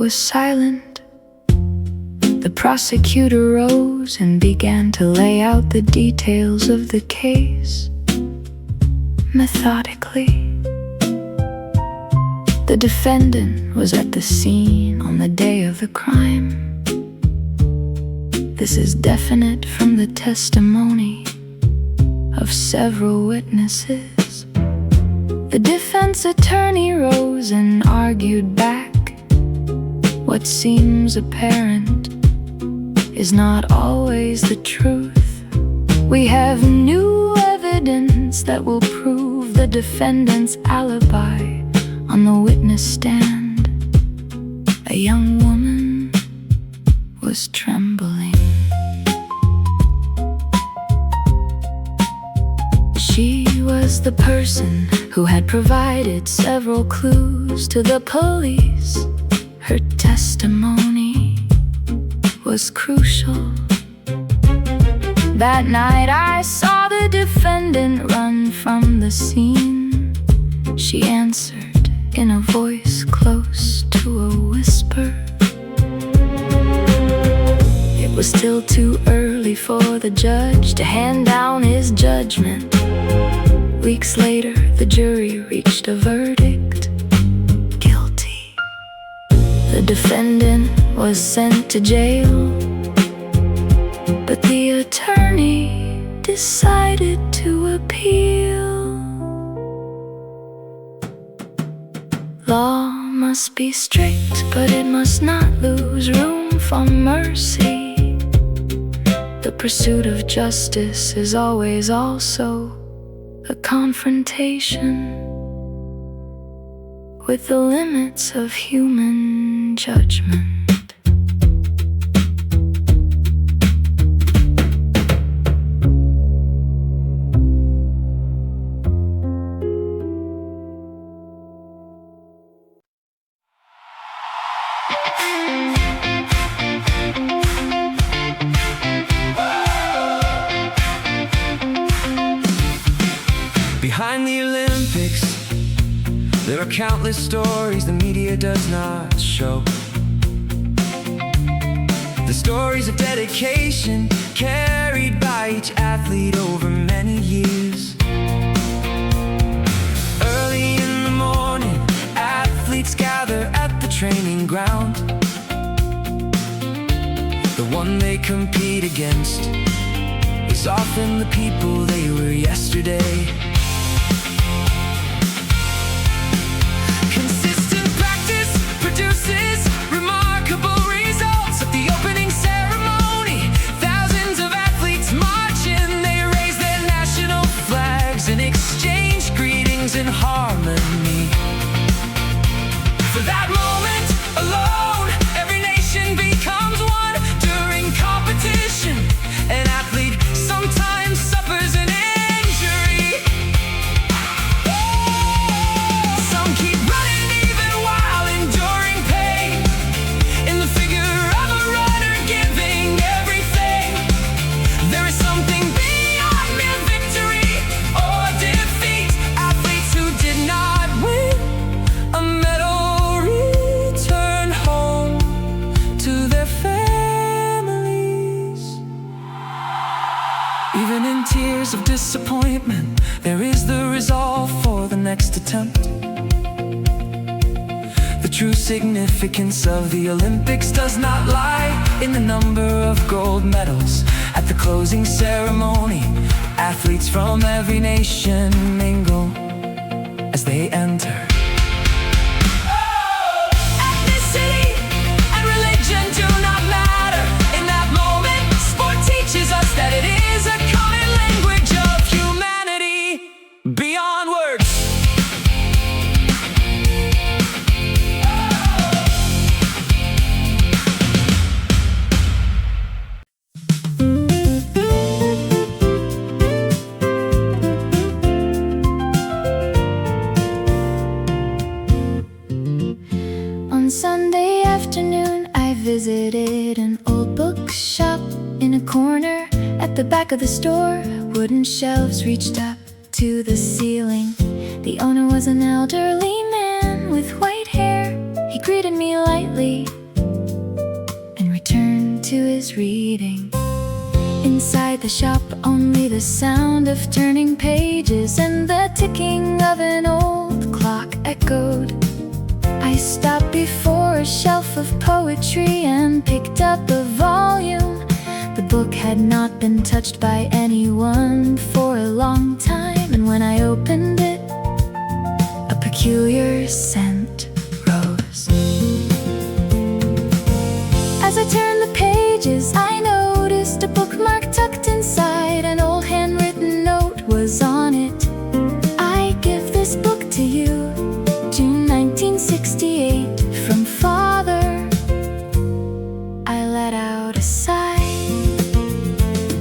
was silent. The prosecutor rose and began to lay out the details of the case. Methodically, the defendant was at the scene on the day of the crime. This is definite from the testimony of several witnesses. The defense attorney rose and argued back. What seems apparent is not always the truth. We have new evidence that will prove the defendant's alibi on the witness stand. A young woman was trembling. She was the person who had provided several clues to the police. Her testimony was crucial. That night I saw the defendant run from the scene. She answered in a voice close to a whisper. It was still too early for the judge to hand down his judgment. Weeks later, the jury reached a verdict: guilty. The defendant was sent to jail, but the attorney decided to appeal. Law must be strict, but it must not lose room for mercy. The pursuit of justice is always also a confrontation with the limits of human judgment. Behind the Olympics, there are countless stories the media does not show. The stories of dedication carried by each athlete over many years. Early in the morning, athletes gather at the training ground. The one they compete against is often the people they were yesterday. Produces remarkable results. At the opening ceremony, thousands of athletes march in. They raise their national flags and exchange greetings in harmony. For that moment alone, every nation becomes one. During competition, an athlete sometimes suffers an injury. Some keep running even while enduring pain, in the figure of a runner giving everything. There is something beyond mere victory or defeat. Athletes who did not win a medal return home to their families. Even in tears of disappointment, there is the resolve for the next attempt. The true significance of the Olympics does not lie in the number of gold medals. At the closing ceremony, athletes from every nation mingle as they enter. Ethnicity and religion do not matter. In that moment, sport teaches us that it is a common language of humanity beyond words. On Sunday afternoon, I visited an old bookshop in a corner at the back of the store. Wooden shelves reached up to the ceiling. The owner was an elderly man with white hair. He greeted me lightly and returned to his reading. Inside the shop, only the sound of turning pages and the ticking of an old clock echoed. I stopped before a shelf of poetry and picked up a volume. The book had not been touched by anyone for a long time, and when I opened it, a peculiar scent rose. As I turned the pages, I noticed a bookmark tucked inside. An old handwritten note was on it. I give this book to you, June 1968, from Father. I let out a sigh.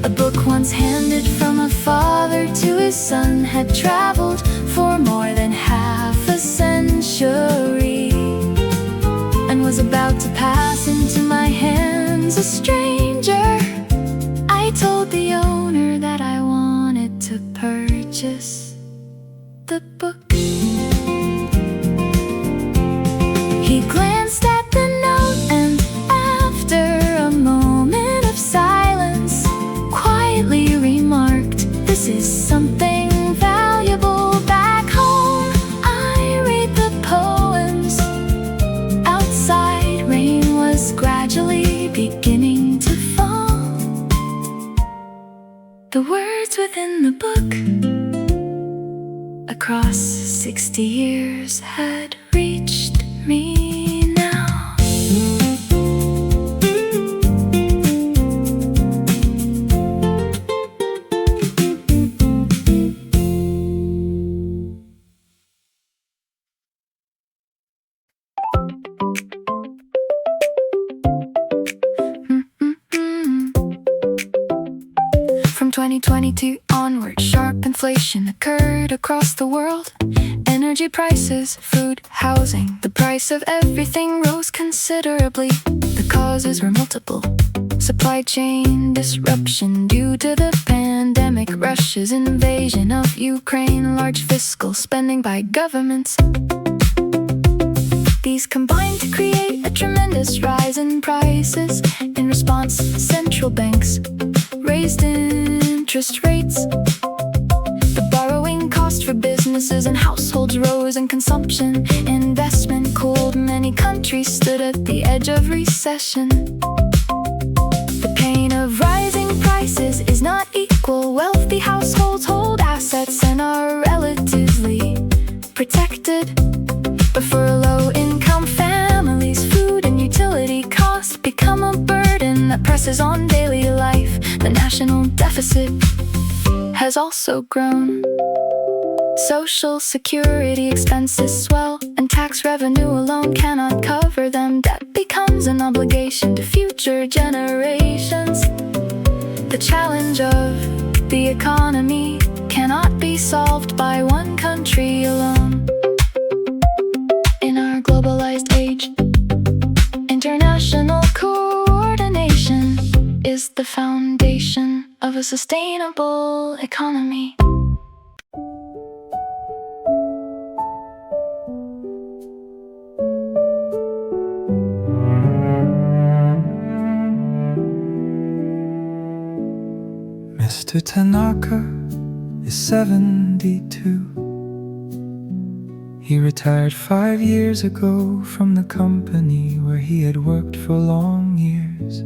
A book once handed from a father to his son had traveled for more than half a century and was about to pass into my hands. A stranger, I told the owner that I wanted to purchase the book. He glanced at the note and, after a moment of silence, quietly remarked, "This is something valuable back home. I read the poems." Outside, rain was gradually beginning to fall. The words within the book, across 60 years, had reached me now. From 2022 onward, sharp inflation occurred across the world. Energy prices, food, housing, the price of everything rose considerably. The causes were multiple. Supply chain disruption due to the pandemic, Russia's invasion of Ukraine, large fiscal spending by governments. These combined to create a tremendous rise in prices. In response, central banks raised interest rates. The borrowing cost for businesses and households rose, and consumption investment cooled. Many countries stood at the edge of recession. The pain of rising prices is not equal. Wealthy households hold assets and are relatively protected. But for low-income families, food and utility costs become a burden that presses on daily life. The national deficit has also grown. Social security expenses swell, and tax revenue alone cannot cover them. Debt becomes an obligation to future generations. The challenge of the economy cannot be solved by one country alone. In our globalized age, international coordination is the foundation of a sustainable economy. Mr. Tanaka is 72. He retired 5 years ago from the company where he had worked for long years.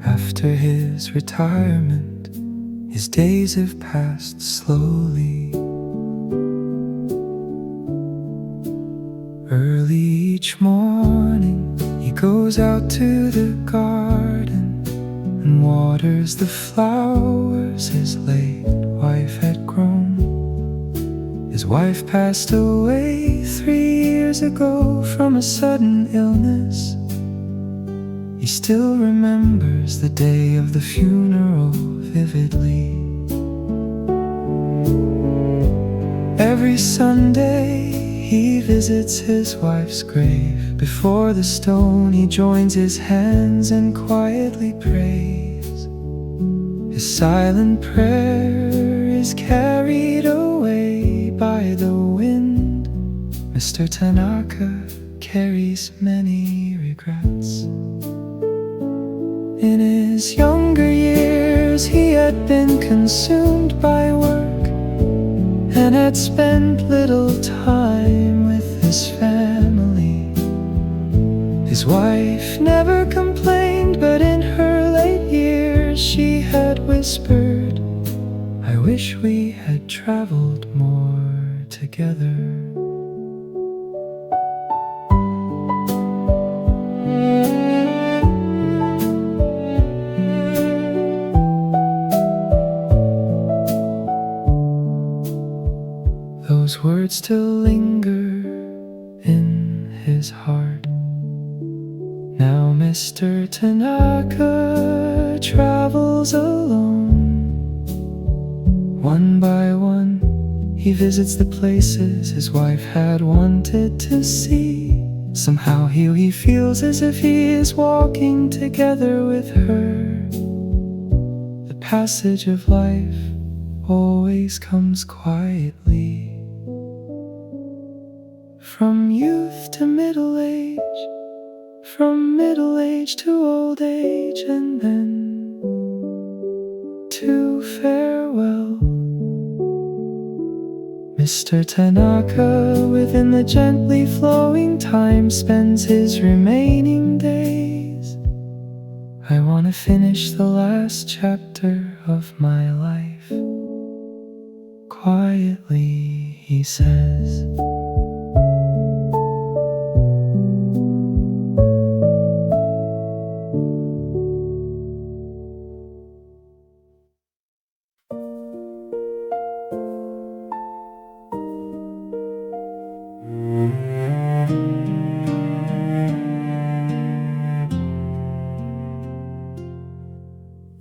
After his retirement, his days have passed slowly. Early each morning, he goes out to the garden and waters the flowers his late wife had grown. His wife passed away 3 years ago from a sudden illness. He still remembers the day of the funeral vividly. Every Sunday he visits his wife's grave. Before the stone he joins his hands and quietly prays. His silent prayer is carried away by the wind. Mr. Tanaka carries many regrets. In his younger years, he had been consumed by work and had spent little time with his family. His wife never complained, but in her late years she had whispered, "I wish we had traveled more together." Those words still linger in his heart. Now Mr. Tanaka travels alone. One by one, he visits the places his wife had wanted to see. Somehow he feels as if he is walking together with her. The passage of life always comes quietly. From youth to middle age, from middle age to old age, and then to farewell. Mr. Tanaka, within the gently flowing time, spends his remaining days. I want to finish the last chapter of my life. Quietly, he says.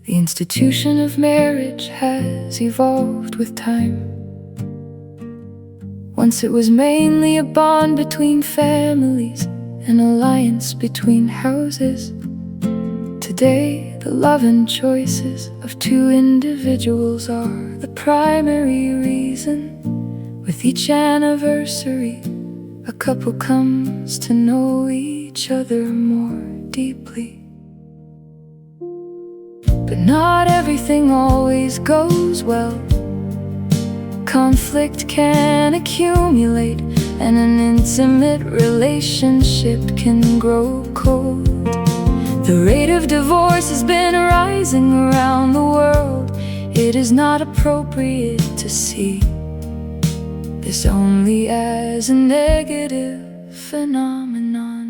The institution of marriage has evolved with time. Once it was mainly a bond between families, an alliance between houses. Today, the love and choices of two individuals are the primary reason. With each anniversary, a couple comes to know each other more deeply. But not everything always goes well. Conflict can accumulate, and an intimate relationship can grow cold. The rate of divorce has been rising around the world. It is not appropriate to see this only as a negative phenomenon.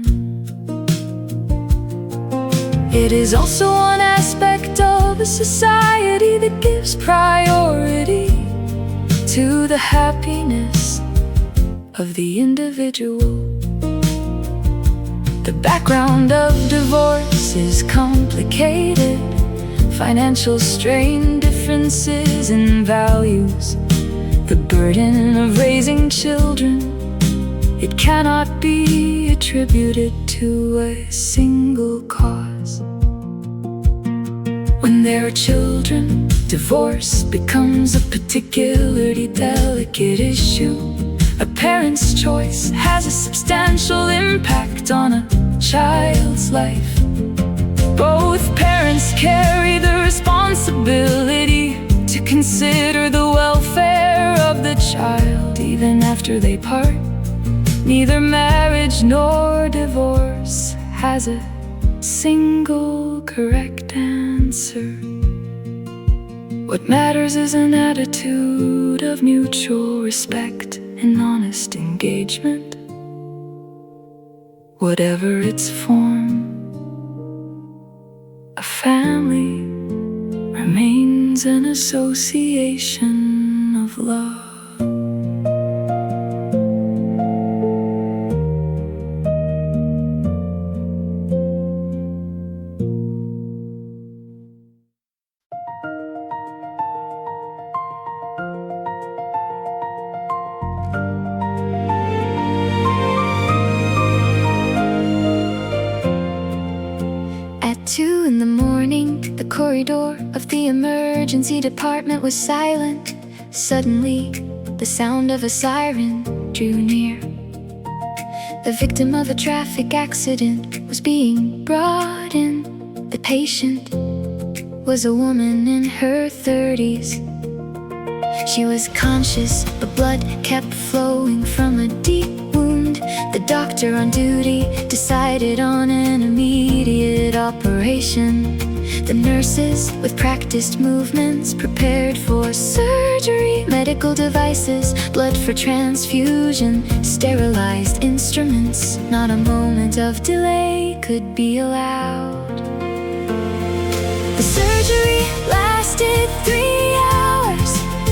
It is also one aspect of a society that gives priority to the happiness of the individual. The background of divorce is complicated. Financial strain, differences in values, the burden of raising children. It cannot be attributed to a single cause. When there are children, divorce becomes a particularly delicate issue. A parent's choice has a substantial impact on a child's life. Both parents carry the responsibility to consider the welfare of the child even after they part. Neither marriage nor divorce has a single correct answer. What matters is an attitude of mutual respect and honest engagement. Whatever its form, a family remains an association of love. At 2 in the morning, the corridor of the emergency department was silent. Suddenly, the sound of a siren drew near. The victim of a traffic accident was being brought in. The patient was a woman in her 30s. She was conscious, but blood kept flowing from a deep wound. The doctor on duty decided on an immediate operation. The nurses, with practiced movements, prepared for surgery. Medical devices, blood for transfusion, sterilized instruments. Not a moment of delay could be allowed. The surgery lasted 3 hours.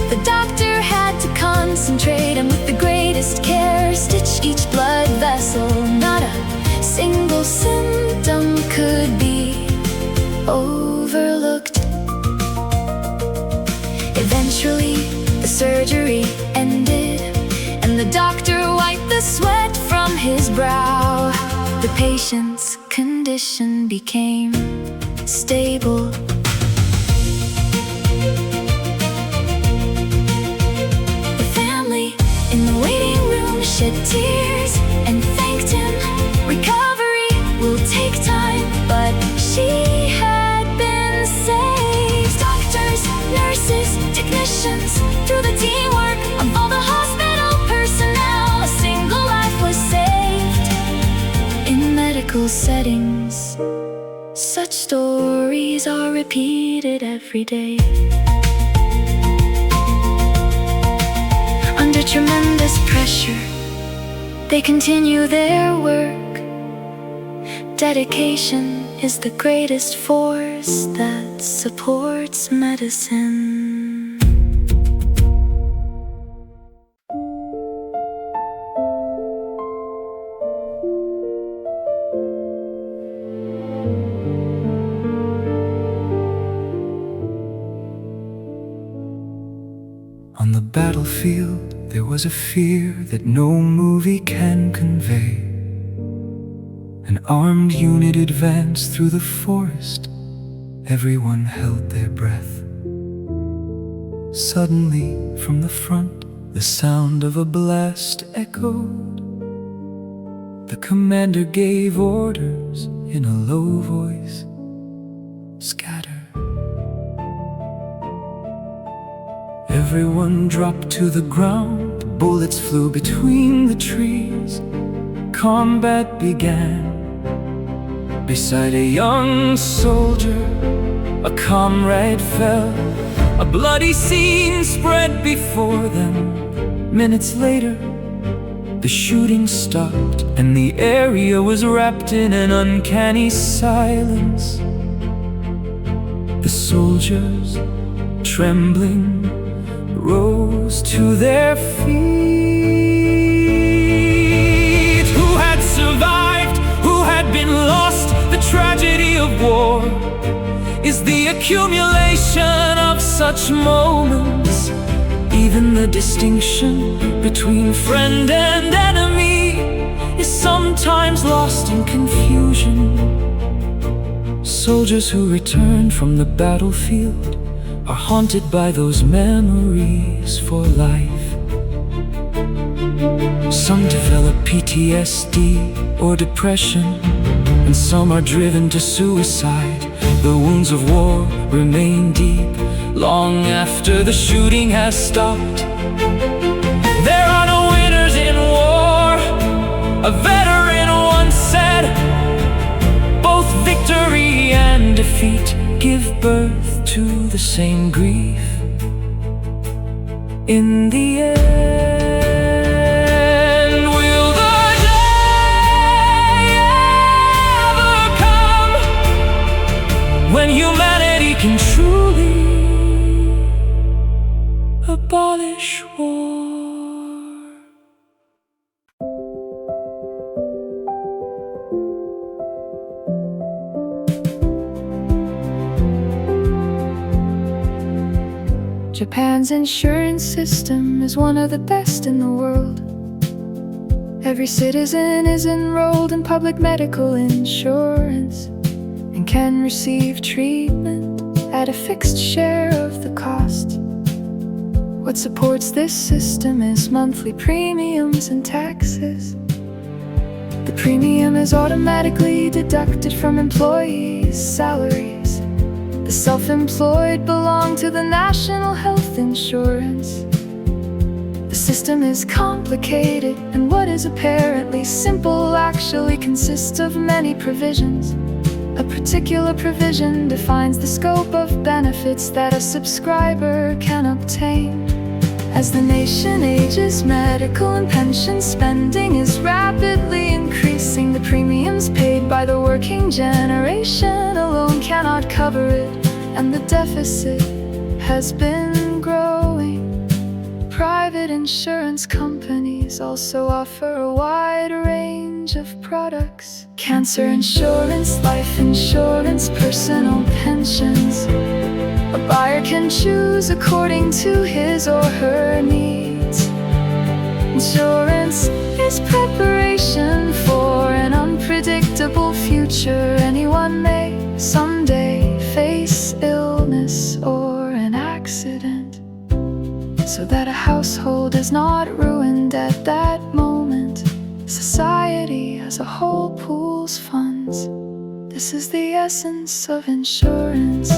The doctor had to concentrate and with the greatest care stitch each blood vessel. Not a single symptom could be overlooked. Eventually, the surgery ended, and the doctor wiped the sweat from his brow. The patient's condition became stable. The family in the waiting room shed tears and thanked him. Recovery will take time, but she had been saved. Doctors, nurses, technicians, through the teamwork of all the hospital personnel, a single life was saved. In medical settings, such stories are repeated every day. Under tremendous pressure, they continue their work. Dedication is the greatest force that supports medicine. On the battlefield, there was a fear that no movie can convey. An armed unit advanced through the forest. Everyone held their breath. Suddenly, from the front, the sound of a blast echoed. The commander gave orders in a low voice: scatter. Everyone dropped to the ground. Bullets flew between the trees. Combat began. Beside a young soldier, a comrade fell. A bloody scene spread before them. Minutes later, the shooting stopped, and the area was wrapped in an uncanny silence. The soldiers, trembling, rose to their feet. Who had survived? Who had been lost? The tragedy of war is the accumulation of such moments. Even the distinction between friend and enemy is sometimes lost in confusion. Soldiers who returned from the battlefield are haunted by those memories for life. Some develop PTSD or depression, and some are driven to suicide. The wounds of war remain deep long after the shooting has stopped. There are no winners in war, a veteran once said. Both victory and defeat give birth to the same grief. In the end, will the day ever come when humanity can truly abolish war? Japan's insurance system is one of the best in the world. Every citizen is enrolled in public medical insurance and can receive treatment at a fixed share of the cost. What supports this system is monthly premiums and taxes. premium is automatically deducted from employees' salaries. The self-employed belong to the National Health Insurance. The system is complicated, and what is apparently simple actually consists of many provisions. A particular provision defines the scope of benefits that a subscriber can obtain. As the nation ages, medical and pension spending is rapidly increasing. The premiums paid by the working generation alone cannot cover it, and the deficit has been growing. Private insurance companies also offer a wide range of products: cancer insurance, life insurance, personal pensions. A buyer can choose according to his or her needs. Insurance is preparation for an unpredictable future. Anyone may someday face illness or an accident, so that a household is not ruined at that moment. Society as a whole pools funds. This is the essence of insurance.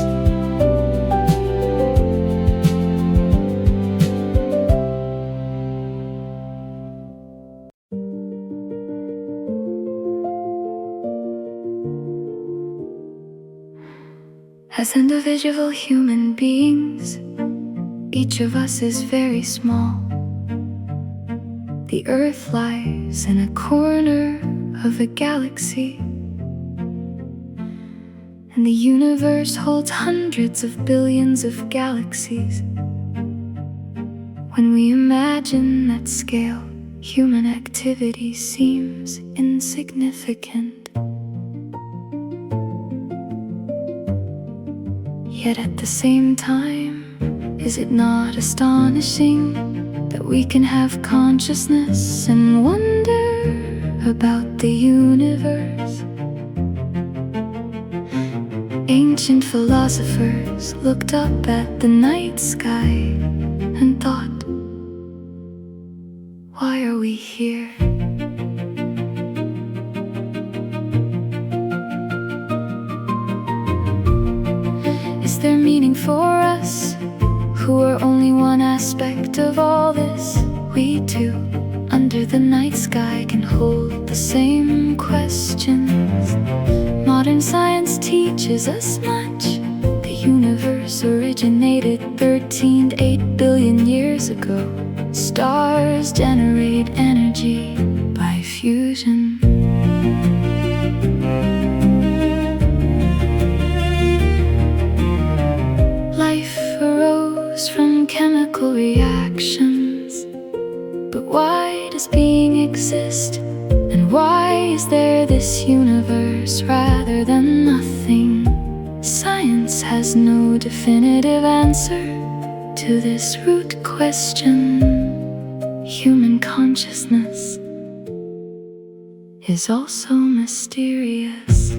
As individual human beings, each of us is very small. The Earth lies in a corner of a galaxy, and the universe holds hundreds of billions of galaxies. When we imagine that scale, human activity seems insignificant. Yet at the same time, is it not astonishing that we can have consciousness and wonder about the universe? Ancient philosophers looked up at the night sky and thought, why are we here? Is there meaning for us, who are only one aspect of all this? We too, under the night sky, can hold the same questions. Modern science teaches us much. The universe originated 13.8 billion years ago. Stars generate energy by fusion. From chemical reactions. But why does being exist? And why is there this universe rather than nothing? Science has no definitive answer to this root question. Human consciousness is also mysterious.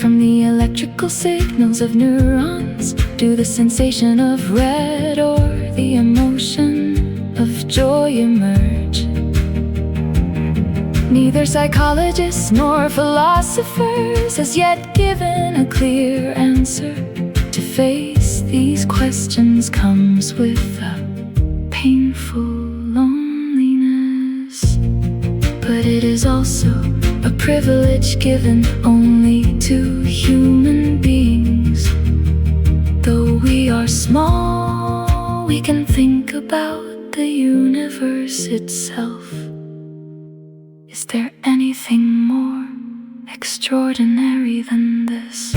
From the electrical signals of neurons, do the sensation of red or the emotion of joy emerge? Neither psychologists nor philosophers has yet given a clear answer. To face these questions comes with a painful loneliness, but it is also a privilege given only to human beings. Though we are small, we can think about the universe itself. Is there anything more extraordinary than this?